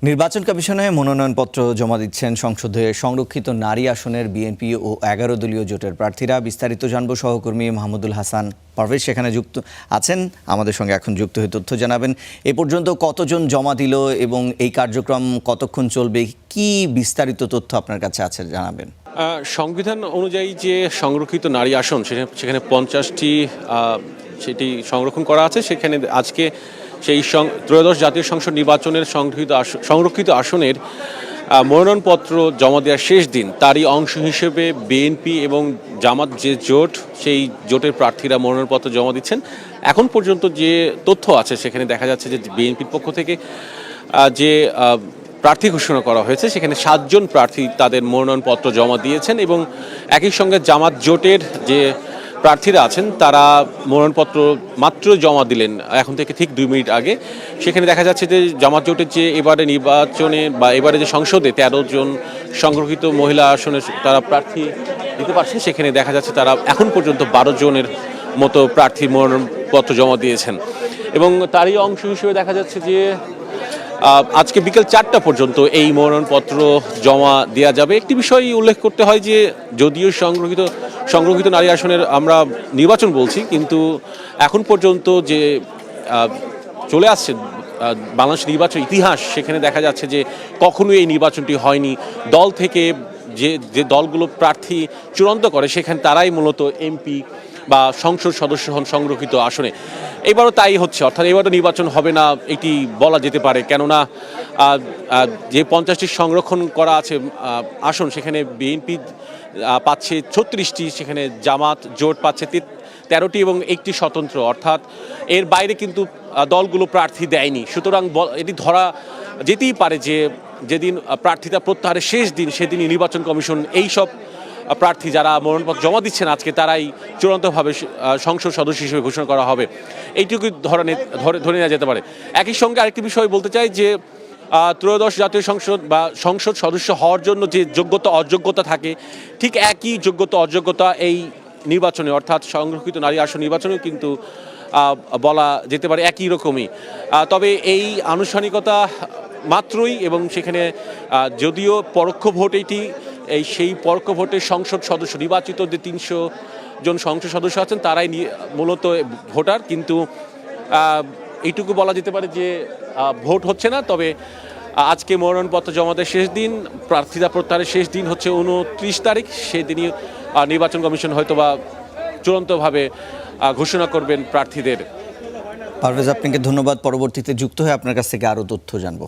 নির্বাচন কমিশনে মনোনয়নপত্র জমা দিচ্ছেন সংসদে সংরক্ষিত নারী আসনের বিএনপি ও ১১ দলীয় জোটের প্রার্থীরা। বিস্তারিত জানবো সহকর্মী মাহমুদুল হাসান পারভেজ সেখানে যুক্ত আছেন, আমাদের সঙ্গে এখন যুক্ত হয়ে তথ্য জানাবেন। এ পর্যন্ত কতজন জমা দিল এবং এই কার্যক্রম কতক্ষণ চলবে, কি বিস্তারিত তথ্য আপনার কাছে আছে জানাবেন। সংবিধান অনুযায়ী যে সংরক্ষিত নারী আসন সেখানে 50টি সেটি সংরক্ষণ করা আছে। সেখানে আজকে সেই ত্রয়োদশ জাতীয় সংসদ নির্বাচনের সংরক্ষিত আসনের মনোনয়নপত্র জমা দেওয়ার শেষ দিন, তারই অংশ হিসেবে বিএনপি এবং জামাত যে জোট, সেই জোটের প্রার্থীরা মনোনয়নপত্র জমা দিচ্ছেন। এখন পর্যন্ত যে তথ্য আছে সেখানে দেখা যাচ্ছে যে বিএনপির পক্ষ থেকে যে প্রার্থী ঘোষণা করা হয়েছে সেখানে 7 জন প্রার্থী তাদের মনোনয়নপত্র জমা দিয়েছেন এবং একই সঙ্গে জামাত জোটের যে প্রার্থীরা আছেন তারা মনোনয়নপত্র মাত্র জমা দিলেন এখন থেকে ঠিক 2 মিনিট আগে। সেখানে দেখা যাচ্ছে যে জামাত জোটের যে এবারে নির্বাচনে বা এবারে যে সংসদে 13 জন সংরক্ষিত মহিলা আসনে তারা প্রার্থী দিতে পারছেন, সেখানে দেখা যাচ্ছে তারা এখন পর্যন্ত 12 জনের মতো প্রার্থী মনোনয়নপত্র জমা দিয়েছেন এবং তারই অংশ হিসেবে দেখা যাচ্ছে যে আজকে বিকেল 4টা পর্যন্ত এই মনোনয়নপত্র জমা দেওয়া যাবে। একটি বিষয় উল্লেখ করতে হয় যে যদিও সংরক্ষিত নারী আসনের আমরা নির্বাচন বলছি, কিন্তু এখন পর্যন্ত যে চলে আসছে বাংলাদেশ নির্বাচন ইতিহাস, সেখানে দেখা যাচ্ছে যে কখনোই এই নির্বাচনটি হয়নি। দল থেকে যে দলগুলো প্রার্থী চূড়ান্ত করে সেখানে তারাই মূলত এমপি বা সংসদ সদস্য হন সংরক্ষিত আসনে। এবারও তাই হচ্ছে, অর্থাৎ এবারও নির্বাচন হবে না এটি বলা যেতে পারে, কেননা যে 50টি সংরক্ষণ করা আছে আসন সেখানে বিএনপি পাচ্ছে 36টি, সেখানে জামাত জোট পাচ্ছে 13টি এবং একটি স্বতন্ত্র, অর্থাৎ এর বাইরে কিন্তু দলগুলো প্রার্থী দেয়নি। সুতরাং এটি ধরা যেতেই পারে যে যেদিন প্রার্থিতা প্রত্যাহারের শেষ দিন সেদিনই নির্বাচন কমিশন এই সব প্রার্থী যারা মনোনয়নপত্র জমা দিচ্ছেন আজকে তারাই চূড়ান্তভাবে সংসদ সদস্য হিসেবে ঘোষণা করা হবে, এইটুকু ধরে নেওয়া যেতে পারে। একই সঙ্গে আরেকটি বিষয় বলতে চাই যে ত্রয়োদশ জাতীয় সংসদ বা সংসদ সদস্য হওয়ার জন্য যে যোগ্যতা অযোগ্যতা থাকে, ঠিক একই যোগ্যতা অযোগ্যতা এই নির্বাচনে অর্থাৎ সংরক্ষিত নারী আসন নির্বাচনেও কিন্তু বলা যেতে পারে একই রকমই। তবে এই আনুষ্ঠানিকতা মাত্রই, এবং সেখানে যদিও পরোক্ষ ভোট সেই পরোক্ষ ভোটে সংসদ সদস্য নির্বাচিত যে 300 জন সংসদ সদস্য আছেন তারাই মূলত ভোটার, কিন্তু এইটুকু বলা যেতে পারে যে ভোট হচ্ছে না। তবে আজকে মনোনয়নপত্র জমা দেওয়ার শেষ দিন, প্রার্থীতা প্রত্যাহারের শেষ দিন হচ্ছে 29 তারিখ। সেদিনই নির্বাচন কমিশন হয়তোবা চূড়ান্তভাবে ঘোষণা করবেন প্রার্থীদের। পারভেজ, আপনাকে ধন্যবাদ। পরবর্তীতে যুক্ত হয়ে আপনার কাছ থেকে আরও তথ্য জানবো।